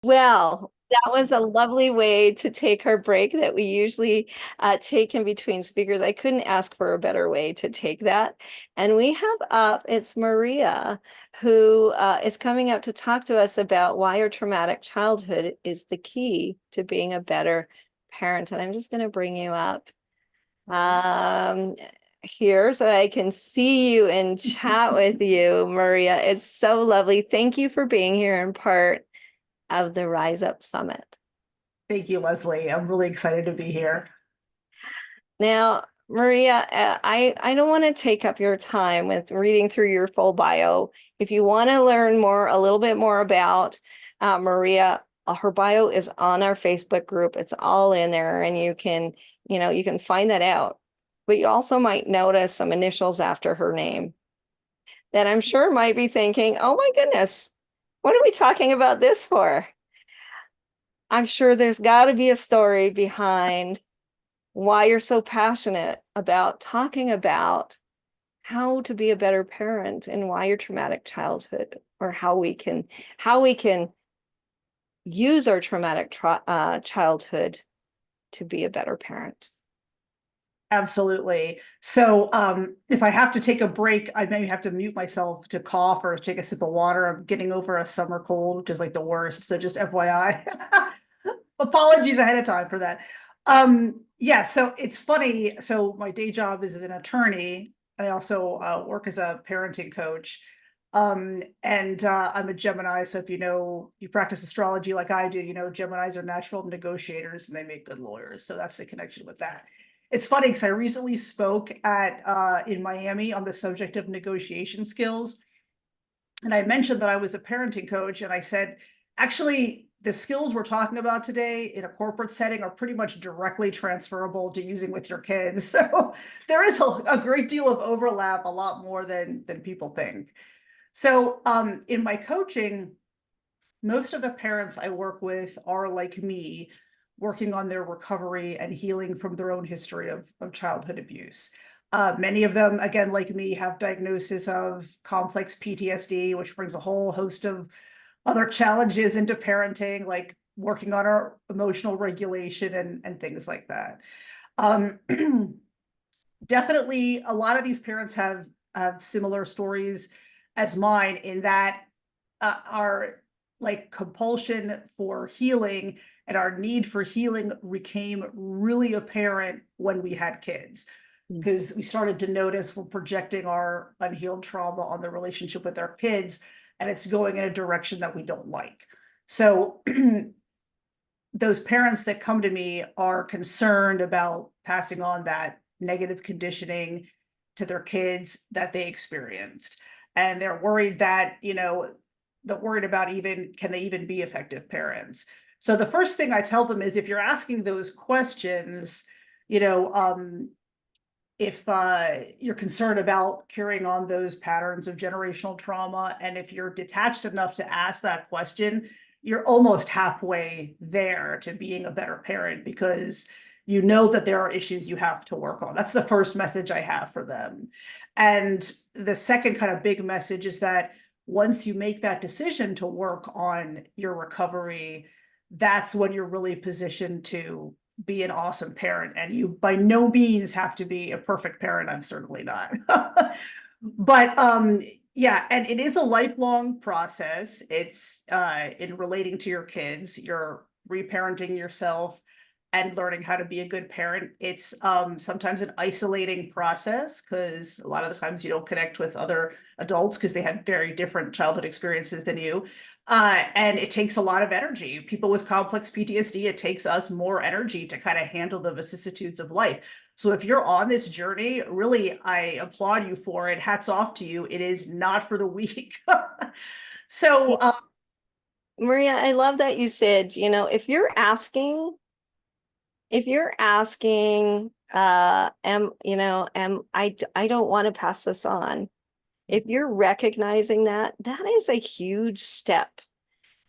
Well, that was a lovely way to take our break that we usually take in between speakers. I couldn't ask for a better way to take that. And we have up, it's Maria, who is coming up to talk to us about why your traumatic childhood is the key to being a better parent. And I'm just going to bring you up um, here so I can see you and chat with you, Maria. It's so lovely. Thank you for being here and part of the Rise Up Summit. Thank you, Leslie. I'm really excited to be here. Now, Maria, I don't want to take up your time with reading through your full bio. If you want to learn more, a little bit more about Maria, her bio is on our Facebook group. It's all in there, and you can find that out. But you also might notice some initials after her name that I'm sure might be thinking, oh my goodness, what are we talking about this for? I'm sure there's got to be a story behind why you're so passionate about talking about how to be a better parent and why your traumatic childhood or how we can use our childhood to be a better parent. Absolutely. So, if I have to take a break, I may have to mute myself to cough or take a sip of water. I'm getting over a summer cold, which is like the worst. So just FYI. Apologies ahead of time for that. Yeah, so it's funny. So my day job is as an attorney. I also work as a parenting coach. And I'm a Gemini. So if you know you practice astrology like I do, you know Geminis are natural negotiators and they make good lawyers. So that's the connection with that. It's funny because I recently spoke at in Miami on the subject of negotiation skills. And I mentioned that I was a parenting coach, and I said, actually, the skills we're talking about today in a corporate setting are pretty much directly transferable to using with your kids. So there is a great deal of overlap, a lot more than people think. So in my coaching, most of the parents I work with are like me, working on their recovery and healing from their own history of childhood abuse. Many of them, again, like me, have diagnosis of complex PTSD, which brings a whole host of other challenges into parenting, like working on our emotional regulation and things like that. Um, Definitely, a lot of these parents have similar stories as mine in that our like compulsion for healing and our need for healing became really apparent when we had kids because we started to notice we're projecting our unhealed trauma on the relationship with our kids and it's going in a direction that we don't like. So those parents that come to me are concerned about passing on that negative conditioning to their kids that they experienced. And they're worried that, they're worried about even, can they even be effective parents? So the first thing I tell them is if you're asking those questions, you know, if you're concerned about carrying on those patterns of generational trauma, and if you're detached enough to ask that question, you're almost halfway there to being a better parent because you know that there are issues you have to work on. That's the first message I have for them. And the second kind of big message is that once you make that decision to work on your recovery, that's when you're really positioned to be an awesome parent. And you by no means have to be a perfect parent. I'm certainly not. But yeah, and it is a lifelong process. It's in relating to your kids, you're reparenting yourself and learning how to be a good parent. It's sometimes an isolating process because a lot of the times you don't connect with other adults because they had very different childhood experiences than you. And it takes a lot of energy. People with complex PTSD, it takes us more energy to kind of handle the vicissitudes of life. So if you're on this journey, really, I applaud you for it. Hats off to you. It is not for the weak. So, Maria, I love that you said, if you're asking, I don't want to pass this on. If you're recognizing that, that is a huge step.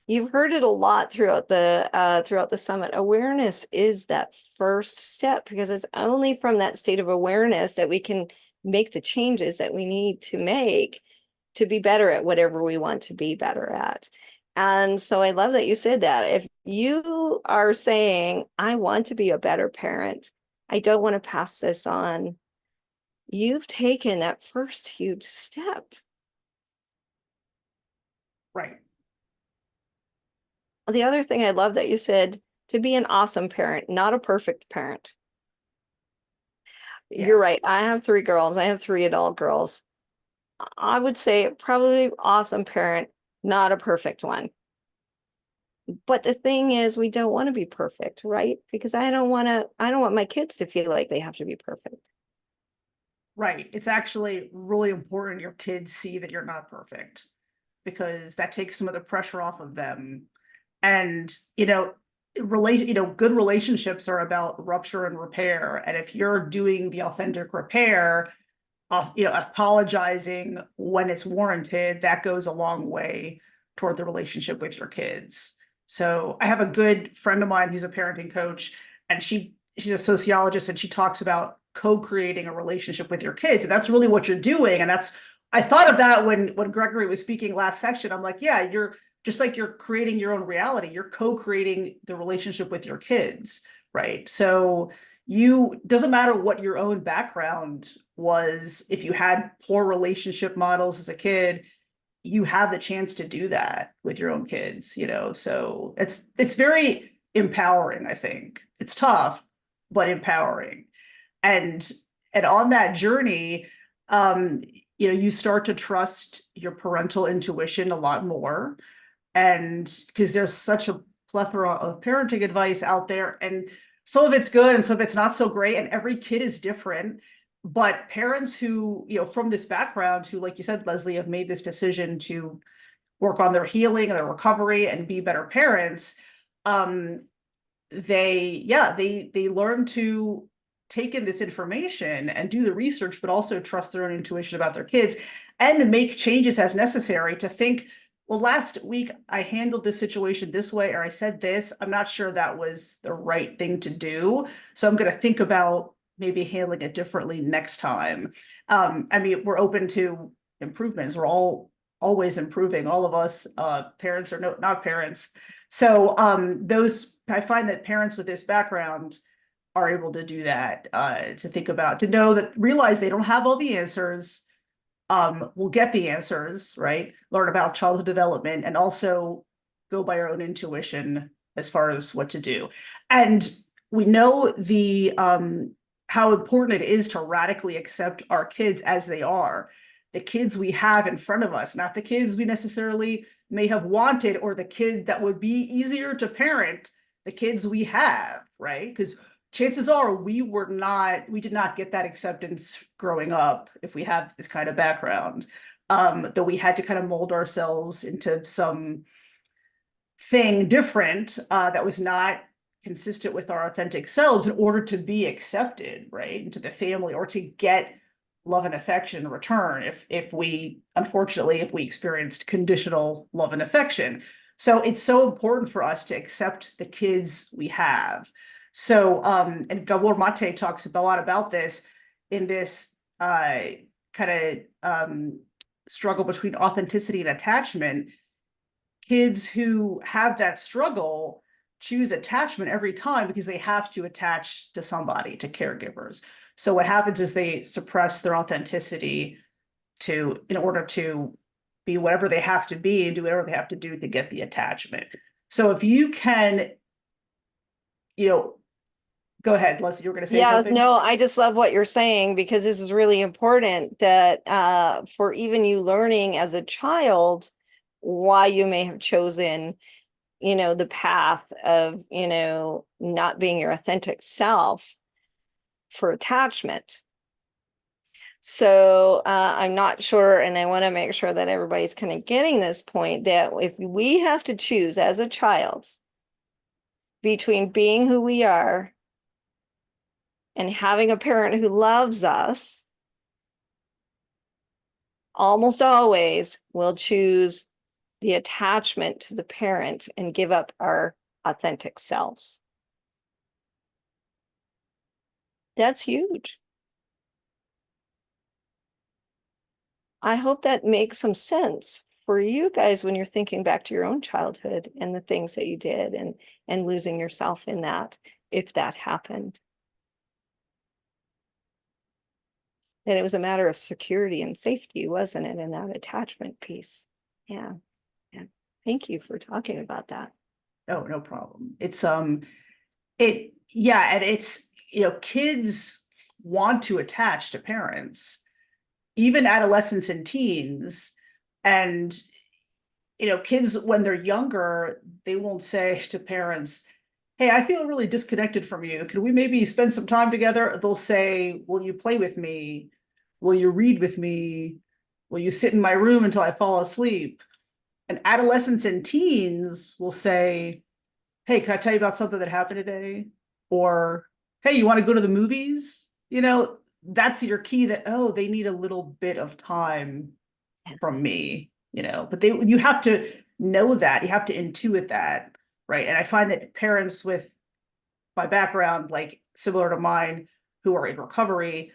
You've heard it a lot throughout the summit. Awareness is that first step because it's only from that state of awareness that we can make the changes that we need to make to be better at whatever we want to be better at. And so I love that you said that. If you are saying, I want to be a better parent, I don't want to pass this on, you've taken that first huge step. Right. The other thing I love that you said, to be an awesome parent, not a perfect parent. Yeah. You're right. I have three girls. I have three adult girls. I would say probably awesome parent, not a perfect one. But the thing is, we don't want to be perfect, right? Because I don't want my kids to feel like they have to be perfect. Right. It's actually really important your kids see that you're not perfect because that takes some of the pressure off of them. And, good relationships are about rupture and repair. And if you're doing the authentic repair, apologizing when it's warranted, that goes a long way toward the relationship with your kids. So I have a good friend of mine who's a parenting coach, and she's a sociologist, and she talks about co-creating a relationship with your kids. And that's really what you're doing. And I thought of that when Gregory was speaking last section. I'm like, yeah, you're just like you're creating your own reality. You're co-creating the relationship with your kids, right? So you doesn't matter what your own background was, if you had poor relationship models as a kid, you have the chance to do that with your own kids, so it's very empowering. I think it's tough but empowering. And and on that journey, um you start to trust your parental intuition a lot more, and because there's such a plethora of parenting advice out there, and some of it's good and some of it's not so great, and every kid is different. But parents who, from this background, who, like you said, Leslie, have made this decision to work on their healing and their recovery and be better parents, um they learn to take in this information and do the research, but also trust their own intuition about their kids and make changes as necessary to think, well, last week I handled this situation this way, or I said this. I'm not sure that was the right thing to do. So I'm going to think about maybe handling it differently next time. I mean, we're open to improvements. We're all always improving, all of us, parents or not parents. So those I find that parents with this background are able to do that, to think about, to know that, realize they don't have all the answers. We'll get the answers, right? Learn about childhood development and also go by our own intuition as far as what to do. And we know the how important it is to radically accept our kids as they are, the kids we have in front of us, not the kids we necessarily may have wanted, or the kid that would be easier to parent, the kids we have, right? Because chances are we did not get that acceptance growing up if we have this kind of background. Though we had to kind of mold ourselves into some thing different, that was not consistent with our authentic selves in order to be accepted, right, into the family, or to get love and affection in return, if we, unfortunately, if we experienced conditional love and affection. So it's so important for us to accept the kids we have. So and Gabor Mate talks a lot about this in this kind of struggle between authenticity and attachment. Kids who have that struggle choose attachment every time because they have to attach to somebody, to caregivers. So what happens is they suppress their authenticity in order to be whatever they have to be and do whatever they have to do to get the attachment. So if you can, you know, go ahead, Leslie, you were going to say Yeah, something? no, I just love what you're saying because this is really important that for even you learning as a child why you may have chosen, the path of, not being your authentic self for attachment. So I'm not sure, and I want to make sure that everybody's kind of getting this point that if we have to choose as a child between being who we are and having a parent who loves us, almost always we'll choose the attachment to the parent and give up our authentic selves. That's huge. I hope that makes some sense for you guys when you're thinking back to your own childhood and the things that you did and losing yourself in that, if that happened? That it was a matter of security and safety, wasn't it? And that attachment piece. Yeah. Yeah. Thank you for talking about that. Oh, no problem. Yeah, and it's, kids want to attach to parents, even adolescents and teens. And, kids, when they're younger, they won't say to parents, hey, I feel really disconnected from you. Could we maybe spend some time together? They'll say, will you play with me? Will you read with me? Will you sit in my room until I fall asleep? And adolescents and teens will say, hey, can I tell you about something that happened today? Or, hey, you want to go to the movies? That's your key that, oh, they need a little bit of time from me, but you have to know that, you have to intuit that, right? And I find that parents with my background, like similar to mine, who are in recovery,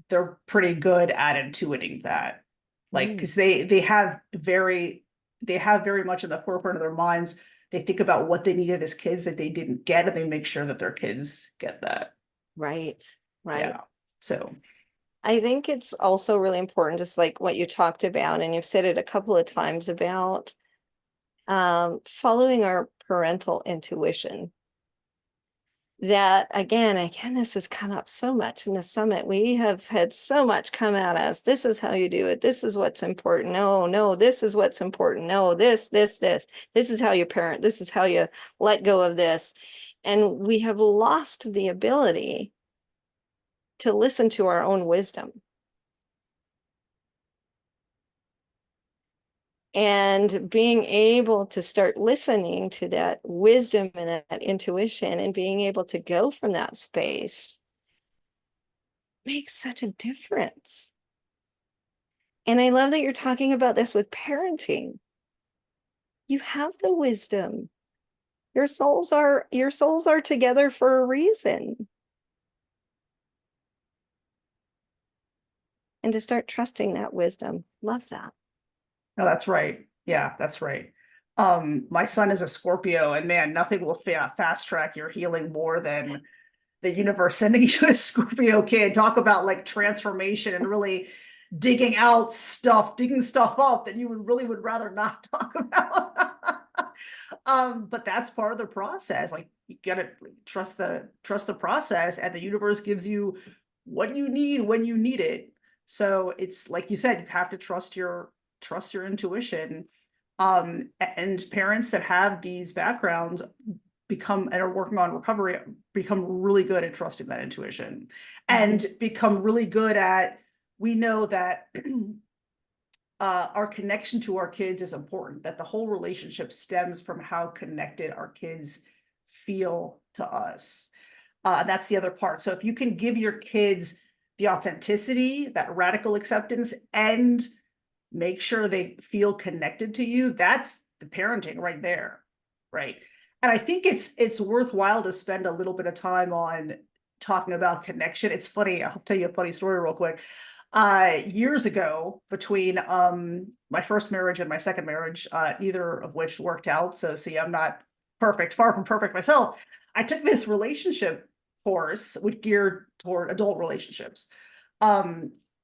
they're pretty good at intuiting that, like, because they have very much in the forefront of their minds. They think about what they needed as kids that they didn't get, and they make sure that their kids get that. Right. Right. Yeah. So I think it's also really important, just like what you talked about, and you've said it a couple of times about following our parental intuition. That again, this has come up so much in the summit. We have had so much come at us. This is how you do it. This is what's important. No, no, this is what's important. No, this. This is how you parent. This is how you let go of this. And we have lost the ability to listen to our own wisdom. And being able to start listening to that wisdom and that intuition and being able to go from that space makes such a difference. And I love that you're talking about this with parenting. You have the wisdom. Your souls are together for a reason. And to start trusting that wisdom. Love that. no, that's right. Yeah, that's right. My son is a Scorpio, and man, nothing will fast track your healing more than the universe sending you a Scorpio kid. Talk about like transformation and really digging stuff up that you would rather not talk about. But that's part of the process. Like, you gotta trust the process, and the universe gives you what you need when you need it. So it's like you said, you have to trust your intuition. And parents that have these backgrounds become and are working on recovery become really good at trusting that intuition, and become really good at, we know that our connection to our kids is important, that the whole relationship stems from how connected our kids feel to us. That's the other part. So if you can give your kids the authenticity, that radical acceptance, and make sure they feel connected to you, that's the parenting right there, right? And I think it's worthwhile to spend a little bit of time on talking about connection. It's funny, I'll tell you a funny story real quick. Years ago, between my first marriage and my second marriage, neither of which worked out. So see, I'm not perfect, far from perfect myself. I took this relationship course which geared toward adult relationships.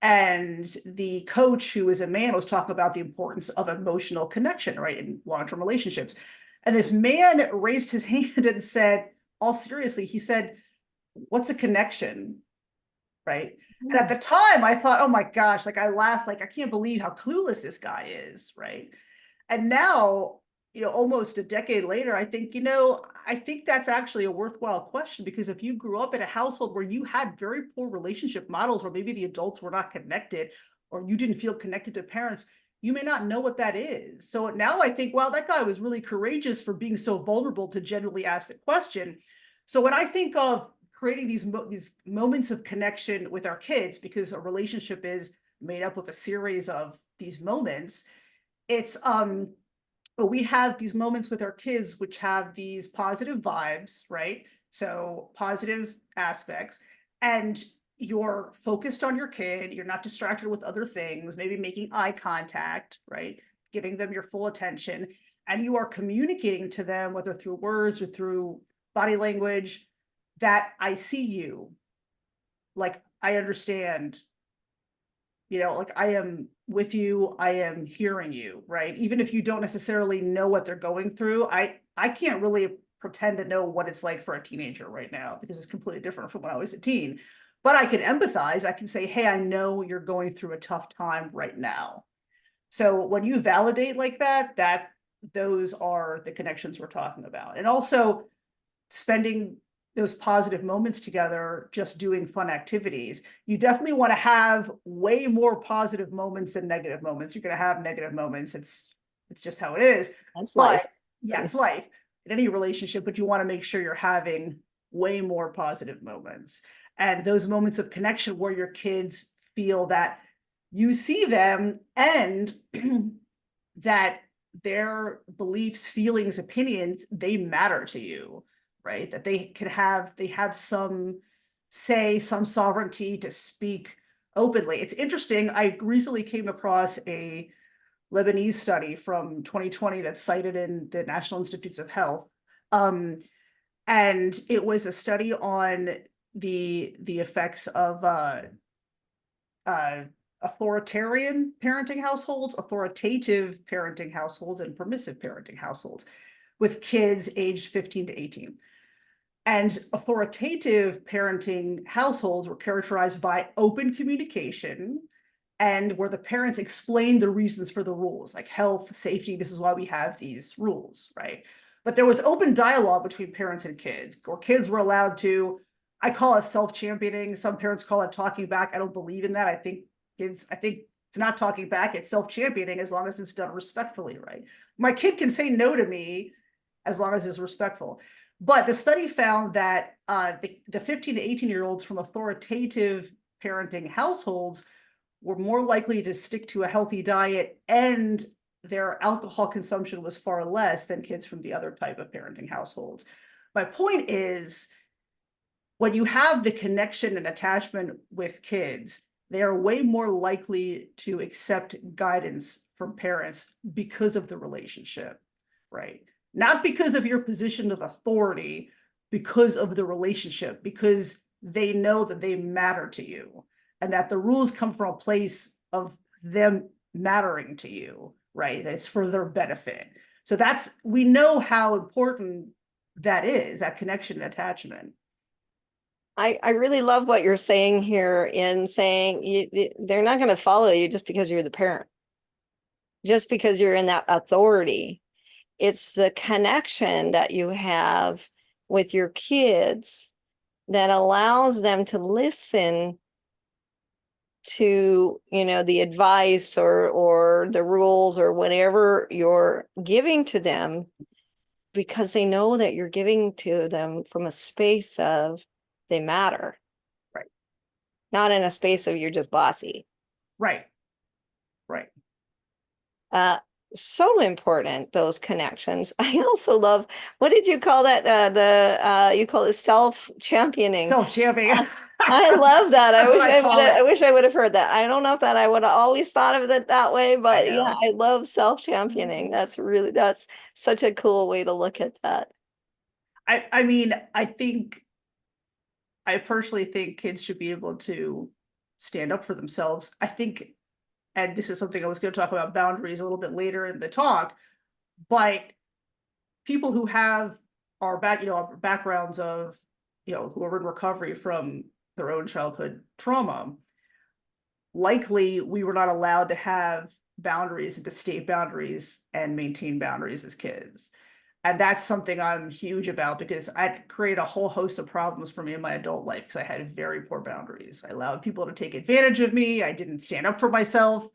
And the coach, who is a man, was talking about the importance of emotional connection, right, in long-term relationships. And this man raised his hand and said, all seriously, he said, what's a connection? Right. And at the time I thought, oh my gosh, like I laughed, like I can't believe how clueless this guy is. Right. And now, almost a decade later, I think that's actually a worthwhile question, because if you grew up in a household where you had very poor relationship models, where maybe the adults were not connected, or you didn't feel connected to parents, you may not know what that is. So now I think, wow, that guy was really courageous for being so vulnerable to genuinely ask the question. So when I think of creating these moments of connection with our kids, because a relationship is made up of a series of these moments, it's we have these moments with our kids which have these positive vibes, right? So positive aspects, and you're focused on your kid, you're not distracted with other things, maybe making eye contact, right? giving them your full attention, and you are communicating to them, whether through words or through body language, that I see you, like I understand, like I am with you, I am hearing you, right? Even if you don't necessarily know what they're going through, I can't really pretend to know what it's like for a teenager right now because it's completely different from when I was a teen. But I can empathize. I can say, hey, I know you're going through a tough time right now. So when you validate like that those are the connections we're talking about. And also spending those positive moments together, just doing fun activities. You definitely want to have way more positive moments than negative moments. You're going to have negative moments. It's just how it is. That's But life. yeah, it's life in any relationship, but you want to make sure you're having way more positive moments. And those moments of connection where your kids feel that you see them and that their beliefs, feelings, opinions, they matter to you, right? That they have some say, some sovereignty to speak openly. It's interesting. I recently came across a Lebanese study from 2020 that's cited in the National Institutes of Health. And it was a study on the effects of authoritarian parenting households, authoritative parenting households, and permissive parenting households with kids aged 15 to 18. And authoritative parenting households were characterized by open communication and where the parents explained the reasons for the rules, like health, safety, this is why we have these rules, right? But there was open dialogue between parents and kids, or kids were allowed to, I call it self-championing. Some parents call it talking back. I don't believe in that. I think it's not talking back, it's self-championing as long as it's done respectfully, right? My kid can say no to me as long as it's respectful. But the study found that the 15 to 18-year-olds from authoritative parenting households were more likely to stick to a healthy diet, and their alcohol consumption was far less than kids from the other type of parenting households. My point is, when you have the connection and attachment with kids, they are way more likely to accept guidance from parents because of the relationship, right? Not because of your position of authority, because of the relationship, because they know that they matter to you and that the rules come from a place of them mattering to you, right? It's for their benefit. So we know how important that is, that connection and attachment. I really love what you're saying here in saying they're not going to follow you just because you're the parent, just because you're in that authority. It's the connection that you have with your kids that allows them to listen to, the advice or the rules or whatever you're giving to them, because they know that you're giving to them from a space of they matter, Right. not in a space of you're just bossy. Right. Right. Uh, so important, those connections. I also love, what did you call that? You call it self-championing. Self-championing. I love that. That's what I call I it. wish I would have heard that. I don't know if that I would have always thought of it that way, I but yeah, know. I love self-championing. That's such a cool way to look at that. I mean, I personally think kids should be able to stand up for themselves. I think, and this is something I was going to talk about boundaries a little bit later in the talk, but people who have our backgrounds of, who are in recovery from their own childhood trauma, likely we were not allowed to have boundaries and to state boundaries and maintain boundaries as kids. And that's something I'm huge about because I created a whole host of problems for me in my adult life because I had very poor boundaries. I allowed people to take advantage of me. I didn't stand up for myself,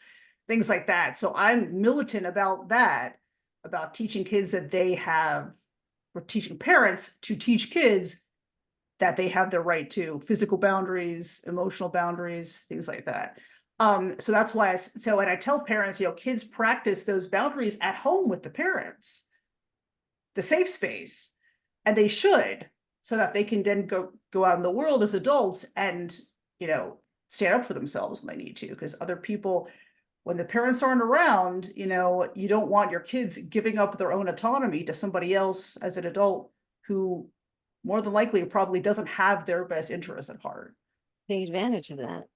things like that. So I'm militant about that, about teaching kids that or teaching parents to teach kids that they have the right to physical boundaries, emotional boundaries, things like that. So that's why when I tell parents, kids practice those boundaries at home with the parents, the safe space, and they should, so that they can then go out in the world as adults and stand up for themselves when they need to, because other people, when the parents aren't around, you don't want your kids giving up their own autonomy to somebody else as an adult who more than likely probably doesn't have their best interests at heart. Take advantage of that.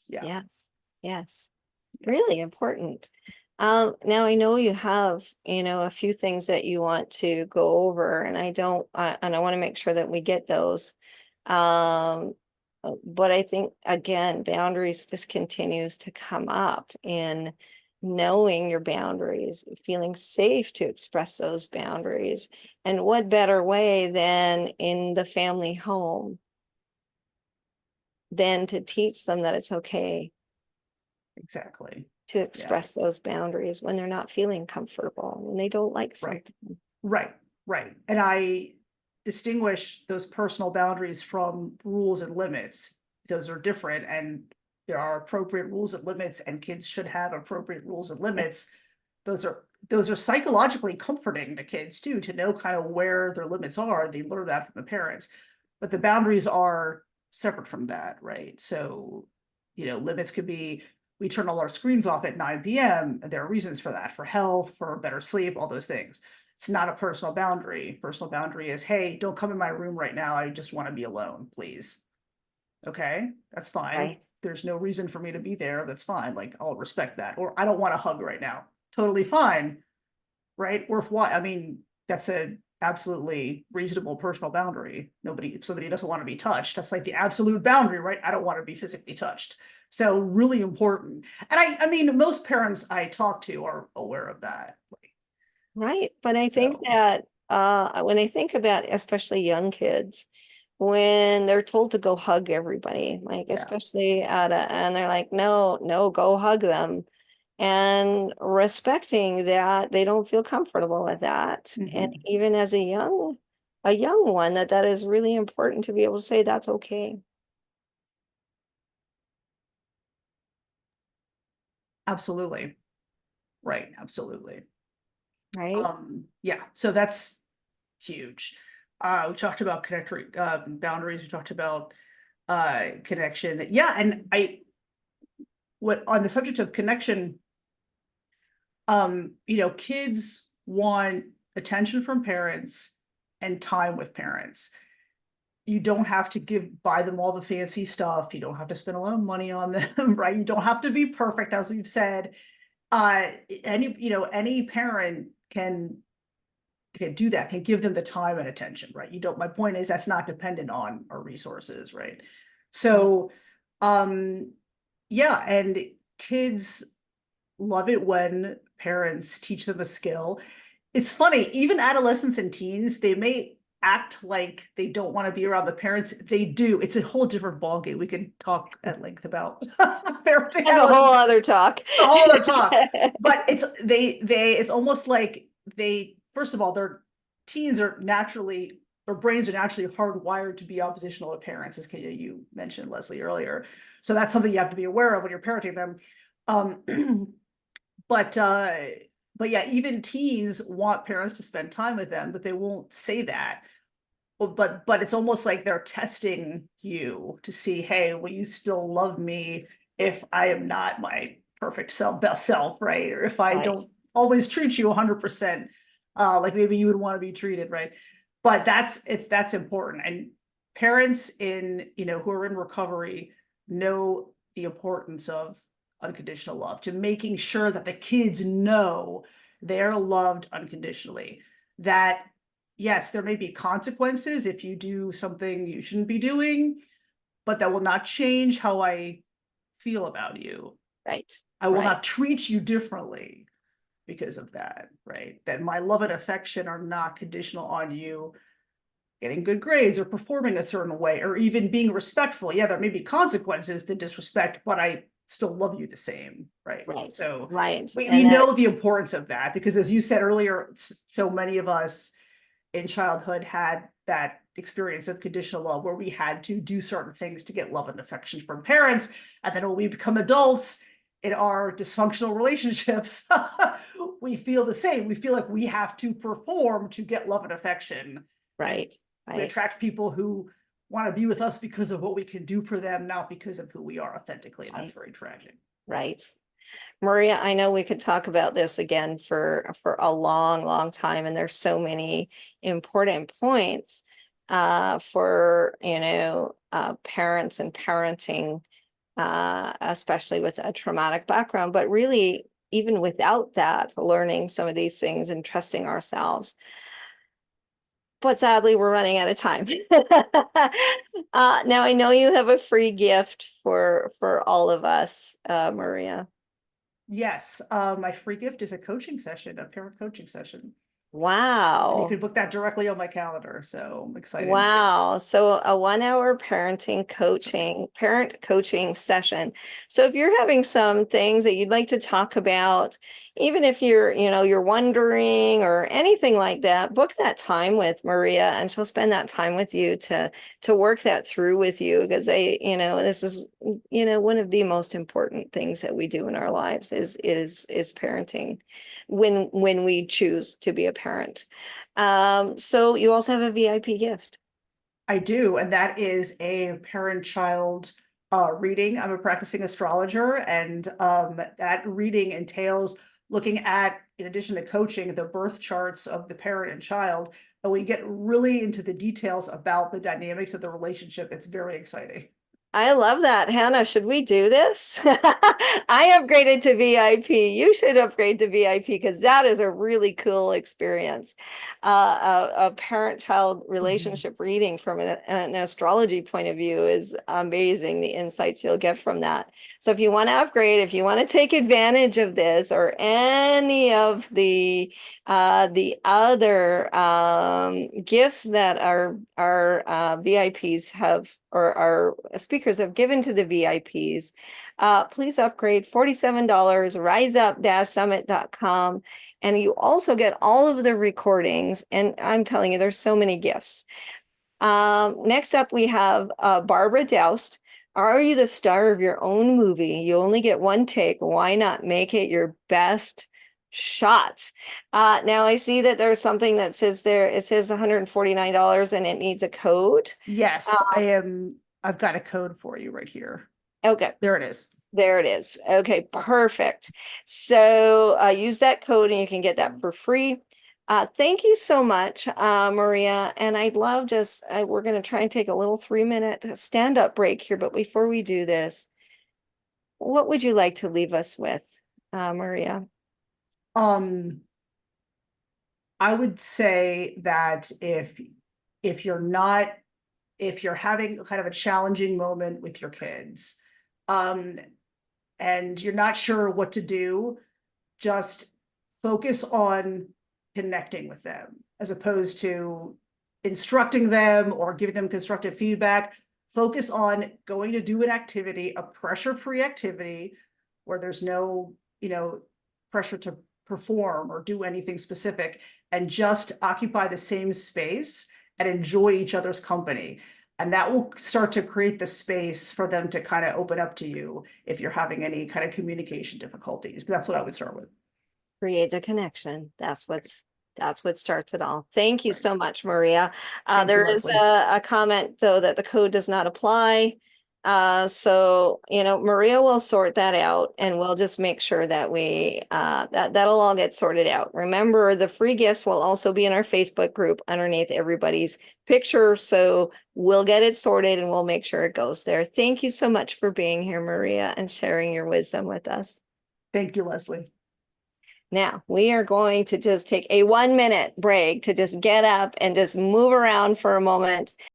Yeah. Yes, yes, Yeah. really important. Now I know you have, a few things that you want to go over, and I want to make sure that we get those. Um, but I think again, boundaries just continues to come up in knowing your boundaries, feeling safe to express those boundaries. And what better way than in the family home than to teach them that it's okay Exactly. to Yeah. express those boundaries when they're not feeling comfortable, when they don't like Right. something. Right. Right. And I distinguish those personal boundaries from rules and limits. Those are different, and there are appropriate rules and limits, and kids should have appropriate rules and Yeah, limits. Those are psychologically comforting to kids too, to know kind of where their limits are. They learn that from the parents, but the boundaries are separate from that, right? So, limits could be, we turn all our screens off at 9 p.m. There are reasons for that, for health, for better sleep, all those things. It's not a personal boundary. Personal boundary is, hey, don't come in my room right now. I just want to be alone, please. Okay, that's fine. right. There's no reason for me to be there. That's fine. Like, I'll respect that. Or I don't want a hug right now. Totally fine. Right? Worthwhile. I mean, that's a absolutely reasonable personal boundary. If somebody doesn't want to be touched, that's like the absolute boundary, right? I don't want to be physically touched. So really important. And I mean, most parents I talk to are aware of that. Right. But I think So that when I think about especially young kids, when they're told to go hug everybody, like yeah. especially and they're like, no, no, go hug them. And respecting that they don't feel comfortable with that. And Mhm. even as a young one, that is really important to be able to say that's okay. Absolutely. Right. Absolutely. Right. Yeah. So that's huge. We talked about connector boundaries. We talked about connection. Yeah, and what on the subject of connection, kids want attention from parents and time with parents. You don't have to buy them all the fancy stuff. You don't have to spend a lot of money on them, right? You don't have to be perfect, as we've said. Uh, any parent can do that, can give them the time and attention, right? My point is that's not dependent on our resources, right? Right. So, um, yeah, and kids love it when parents teach them a skill. It's funny, even adolescents and teens, they may act like they don't want to be around the parents. They do. It's a whole different ballgame. We can talk at length about parenting That's a whole adolescents, other talk. a whole other talk. But it's almost like first of all, their teens are naturally, their brains are naturally hardwired to be oppositional to parents, as you mentioned, Leslie, earlier. So that's something you have to be aware of when you're parenting them. Um, but yeah, even teens want parents to spend time with them, but they won't say that. But it's almost like they're testing you to see, hey, will you still love me if I am not my perfect best self, right? Or if I Right. don't always treat you 100%, like maybe you would want to be treated, right? But that's important. And parents who are in recovery know the importance of unconditional love, to making sure that the kids know they're loved unconditionally. That yes, there may be consequences if you do something you shouldn't be doing, but that will not change how I feel about you. Right. I will Right. not treat you differently because of that, right? That my love and affection are not conditional on you getting good grades or performing a certain way or even being respectful. Yeah, there may be consequences to disrespect, but I still love you the same, right? Right. So Right. we And that, know the importance of that because, as you said earlier, so many of us in childhood had that experience of conditional love where we had to do certain things to get love and affection from parents. And then when we become adults in our dysfunctional relationships, we feel the same. We feel like we have to perform to get love and affection. And right. we Right. attract people who want to be with us because of what we can do for them, not because of who we are authentically. And that's Right. very tragic. Right. Maria, I know we could talk about this again for a long, long time, and there's so many important points for, parents and parenting, especially with a traumatic background, but really even without that, learning some of these things and trusting ourselves. But sadly, we're running out of time. Now I know you have a free gift for all of us, Maria. Yes, my free gift is a coaching session, a parent coaching session. And you Wow. could book that directly on my calendar, so I'm excited. Wow. So a 1 hour That's right. parent coaching session. So if you're having some things that you'd like to talk about, even if you're wondering or anything like that, book that time with Maria and she'll spend that time with you to work that through with you because this is, one of the most important things that we do in our lives is parenting when we choose to be a parent. So you also have a VIP gift. I do, and that is a parent-child reading. I'm a practicing astrologer, and that reading entails looking at, in addition to coaching, the birth charts of the parent and child, and we get really into the details about the dynamics of the relationship. It's very exciting. I love that. Hannah, should we do this? I upgraded to VIP. You should upgrade to VIP because that is a really cool experience. A parent-child Mhm. relationship reading from an astrology point of view is amazing, the insights you'll get from that. So if you want to upgrade, if you want to take advantage of this or any of the other gifts that our VIPs have or our speakers have given to the VIPs, please upgrade $47, riseup-summit.com. And you also get all of the recordings. And I'm telling you, there's so many gifts. Next up, we have Barbara Doust. Are you the star of your own movie? You only get one take. Why not make it your best shot? Now I see that there's something that says there, it says $149 and it needs a code. Yes, I've got a code for you right here. Okay, There it is. there it is. Okay, perfect. So use that code and you can get that for free. Thank you so much, Maria. And I'd love we're going to try and take a little 3 minute stand up break here. But before we do this, what would you like to leave us with, Maria? Um, I would say that if you're not if you're having kind of a challenging moment with your kids, um, and you're not sure what to do, just focus on connecting with them as opposed to instructing them or giving them constructive feedback. Focus on going to do an activity, a pressure-free activity where there's no, pressure to perform or do anything specific, and just occupy the same space and enjoy each other's company. And that will start to create the space for them to kind of open up to you if you're having any kind of communication difficulties. But that's what I would start with. Create a connection. Right. That's what starts it all. Thank you Right. so much, Maria. Thank you, There is Leslie. a comment though that the code does not apply. So Maria will sort that out and we'll just make sure that that'll all get sorted out. Remember, the free gifts will also be in our Facebook group underneath everybody's picture. So we'll get it sorted and we'll make sure it goes there. Thank you so much for being here, Maria, and sharing your wisdom with us. Thank you, Leslie. Now, we are going to just take a 1 minute break to just get up and just move around for a moment